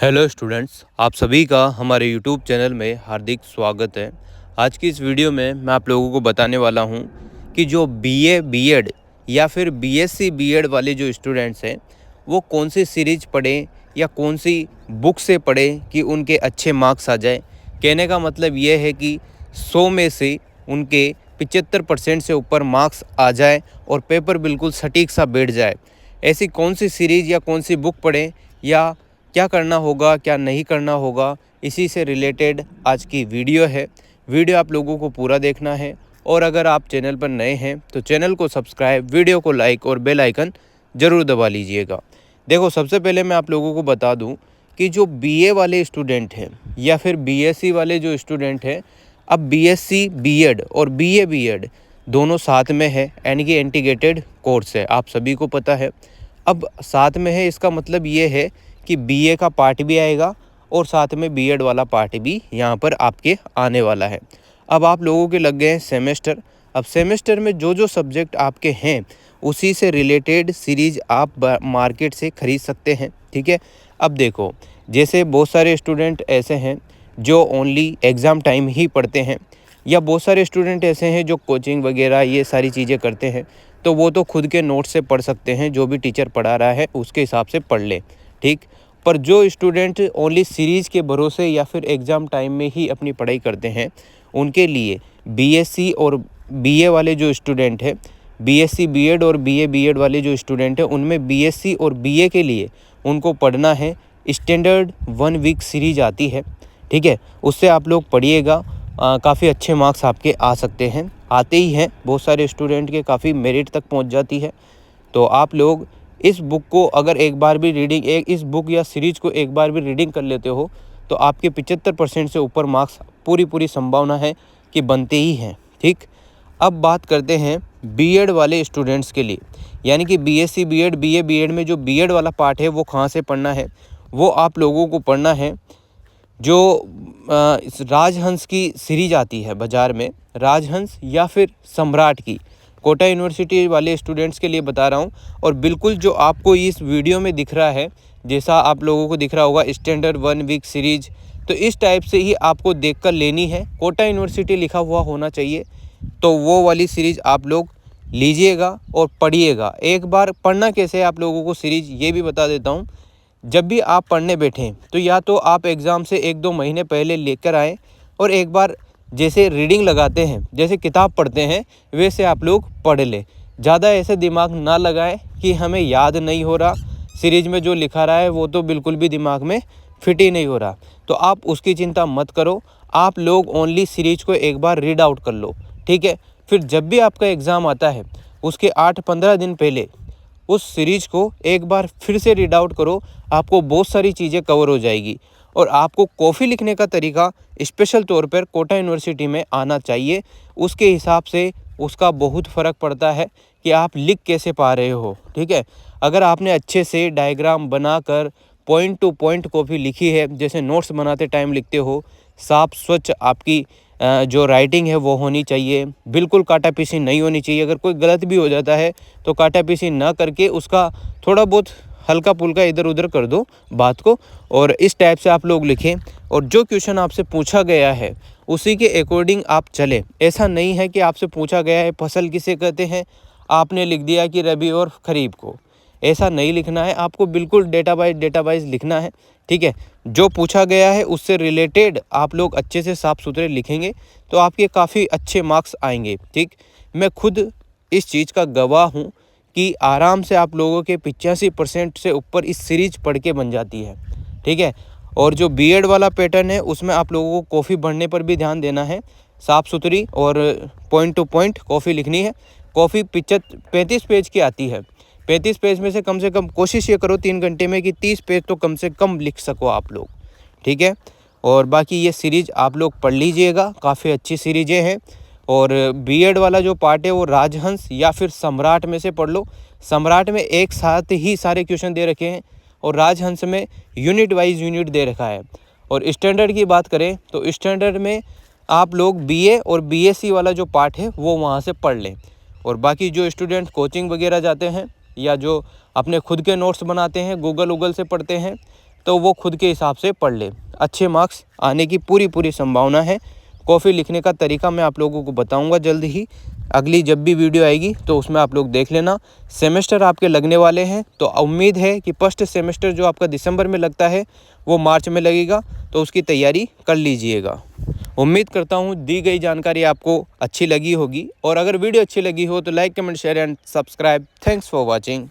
Hello students, आप सभी का हमारे यूट्यूब चैनल में हार्दिक स्वागत है। आज की इस वीडियो में मैं आप लोगों को बताने वाला हूं कि जो बीए बीएड या फिर बीएससी बीएड वाले जो स्टूडेंट्स हैं वो कौन सी सीरीज पढ़ें या कौन सी बुक से पढ़ें कि उनके अच्छे मार्क्स आ जाए। कहने का मतलब ये है कि 100 में से उनके 75% से ऊपर मार्क्स आ जाए और पेपर बिल्कुल सटीक सा बैठ जाए। ऐसी कौन सी सीरीज या कौन सी बुक पढ़ें या क्या करना होगा, क्या नहीं करना होगा, इसी से रिलेटेड आज की वीडियो है। वीडियो आप लोगों को पूरा देखना है और अगर आप चैनल पर नए हैं तो चैनल को सब्सक्राइब, वीडियो को लाइक और बेल आइकन ज़रूर दबा लीजिएगा। देखो, सबसे पहले मैं आप लोगों को बता दूं कि जो बीए वाले स्टूडेंट हैं या फिर बीएससी वाले जो स्टूडेंट हैं, अब बीएससी बीएड और बीए बीएड दोनों साथ में है, यानी कि इंटीग्रेटेड कोर्स है, आप सभी को पता है। अब साथ में है, इसका मतलब ये है कि बीए का पार्ट भी आएगा और साथ में बीएड वाला पार्ट भी यहाँ पर आपके आने वाला है। अब आप लोगों के लग गए हैं सेमेस्टर। अब सेमेस्टर में जो जो सब्जेक्ट आपके हैं उसी से रिलेटेड सीरीज आप मार्केट से ख़रीद सकते हैं, ठीक है। अब देखो, जैसे बहुत सारे स्टूडेंट ऐसे हैं जो ओनली एग्ज़ाम टाइम ही पढ़ते हैं, या बहुत सारे स्टूडेंट ऐसे हैं जो कोचिंग वगैरह ये सारी चीज़ें करते हैं, तो वो तो खुद के नोट से पढ़ सकते हैं, जो भी टीचर पढ़ा रहा है उसके हिसाब से पढ़ लें, ठीक। पर जो स्टूडेंट ओनली सीरीज़ के भरोसे या फिर एग्ज़ाम टाइम में ही अपनी पढ़ाई करते हैं, उनके लिए बीएससी और बीए वाले जो स्टूडेंट हैं, बीएससी बीएड और बीए बीएड वाले जो स्टूडेंट हैं, उनमें बीएससी और बीए के लिए उनको पढ़ना है स्टैंडर्ड 1 वीक सीरीज आती है, ठीक है। उससे आप लोग पढ़िएगा, काफ़ी अच्छे मार्क्स आपके आ सकते हैं, आते ही हैं, बहुत सारे स्टूडेंट के काफ़ी मेरिट तक पहुंच जाती है। तो आप लोग इस बुक को अगर एक बार भी इस बुक या सीरीज़ को एक बार भी रीडिंग कर लेते हो तो आपके 75% से ऊपर मार्क्स पूरी संभावना है कि बनते ही हैं, ठीक। अब बात करते हैं बीएड वाले स्टूडेंट्स के लिए, यानी कि बीएससी बीएड बीए बीएड में जो बीएड वाला पार्ट है वो कहाँ से पढ़ना है। वो आप लोगों को पढ़ना है जो इस राजहंस की सीरीज आती है बाज़ार में, राजहंस या फिर सम्राट की। कोटा यूनिवर्सिटी वाले स्टूडेंट्स के लिए बता रहा हूँ। और बिल्कुल जो आपको इस वीडियो में दिख रहा है, जैसा आप लोगों को दिख रहा होगा स्टैंडर्ड 1 वीक सीरीज, तो इस टाइप से ही आपको देखकर लेनी है। कोटा यूनिवर्सिटी लिखा हुआ होना चाहिए, तो वो वाली सीरीज़ आप लोग लीजिएगा और पढ़िएगा। एक बार पढ़ना कैसे है आप लोगों को सीरीज़ ये भी बता देता हूँ। जब भी आप पढ़ने बैठें तो या तो आप एग्ज़ाम से 1-2 महीने पहले लेकर आएँ और एक बार जैसे रीडिंग लगाते हैं, जैसे किताब पढ़ते हैं, वैसे आप लोग पढ़ लें। ज़्यादा ऐसे दिमाग ना लगाएं कि हमें याद नहीं हो रहा, सीरीज में जो लिखा रहा है वो तो बिल्कुल भी दिमाग में फिट ही नहीं हो रहा, तो आप उसकी चिंता मत करो। आप लोग ओनली सीरीज को एक बार रीड आउट कर लो, ठीक है। फिर जब भी आपका एग्ज़ाम आता है उसके 8-15 दिन पहले उस सीरीज को एक बार फिर से रीड आउट करो, आपको बहुत सारी चीज़ें कवर हो जाएगी। और आपको कॉफ़ी लिखने का तरीका स्पेशल तौर पर कोटा यूनिवर्सिटी में आना चाहिए, उसके हिसाब से उसका बहुत फ़र्क पड़ता है कि आप लिख कैसे पा रहे हो, ठीक है। अगर आपने अच्छे से डायग्राम बनाकर पॉइंट टू पॉइंट कॉपी लिखी है, जैसे नोट्स बनाते टाइम लिखते हो, साफ स्वच्छ आपकी जो राइटिंग है वो होनी चाहिए, बिल्कुल काटा पीसी नहीं होनी चाहिए। अगर कोई गलत भी हो जाता है तो काटा पीसी ना करके उसका थोड़ा बहुत हल्का पुल्का इधर उधर कर दो बात को, और इस टाइप से आप लोग लिखें। और जो क्वेश्चन आपसे पूछा गया है उसी के अकॉर्डिंग आप चलें। ऐसा नहीं है कि आपसे पूछा गया है फसल किसे कहते हैं, आपने लिख दिया कि रबी और खरीफ को। ऐसा नहीं लिखना है, आपको बिल्कुल डेटा वाइज लिखना है, ठीक है। जो पूछा गया है उससे रिलेटेड आप लोग अच्छे से साफ सुथरे लिखेंगे तो आपके काफ़ी अच्छे मार्क्स आएंगे, ठीक। मैं खुद इस चीज़ का गवाह हूँ कि आराम से आप लोगों के 85% से ऊपर इस सीरीज पढ़ के बन जाती है, ठीक है। और जो बीएड वाला पैटर्न है उसमें आप लोगों को कॉफ़ी भरने पर भी ध्यान देना है, साफ़ सुथरी और पॉइंट टू पॉइंट कॉफ़ी लिखनी है। कॉफ़ी 35 पेज की आती है, 35 पेज में से कम कोशिश ये करो 3 घंटे में कि 30 पेज तो कम से कम लिख सको आप लोग, ठीक है। और बाकी ये सीरीज़ आप लोग पढ़ लीजिएगा, काफ़ी अच्छी सीरीज़ें हैं। और बीएड वाला जो पार्ट है वो राजहंस या फिर सम्राट में से पढ़ लो। सम्राट में एक साथ ही सारे क्वेश्चन दे रखे हैं और राजहंस में यूनिट वाइज यूनिट दे रखा है। और स्टैंडर्ड की बात करें तो स्टैंडर्ड में आप लोग बीए और बीएससी वाला जो पार्ट है वो वहाँ से पढ़ लें। और बाकी जो स्टूडेंट कोचिंग वगैरह जाते हैं या जो अपने खुद के नोट्स बनाते हैं, गूगल से पढ़ते हैं, तो वो खुद के हिसाब से पढ़ ले। अच्छे मार्क्स आने की पूरी संभावना है। कॉफ़ी लिखने का तरीका मैं आप लोगों को बताऊंगा जल्द ही। अगली जब भी वीडियो आएगी तो उसमें आप लोग देख लेना। सेमेस्टर आपके लगने वाले हैं, तो उम्मीद है कि फर्स्ट सेमेस्टर जो आपका दिसंबर में लगता है वो मार्च में लगेगा, तो उसकी तैयारी कर लीजिएगा। उम्मीद करता हूँ दी गई जानकारी आपको अच्छी लगी होगी, और अगर वीडियो अच्छी लगी हो तो like, comment, share and subscribe. Thanks for watching.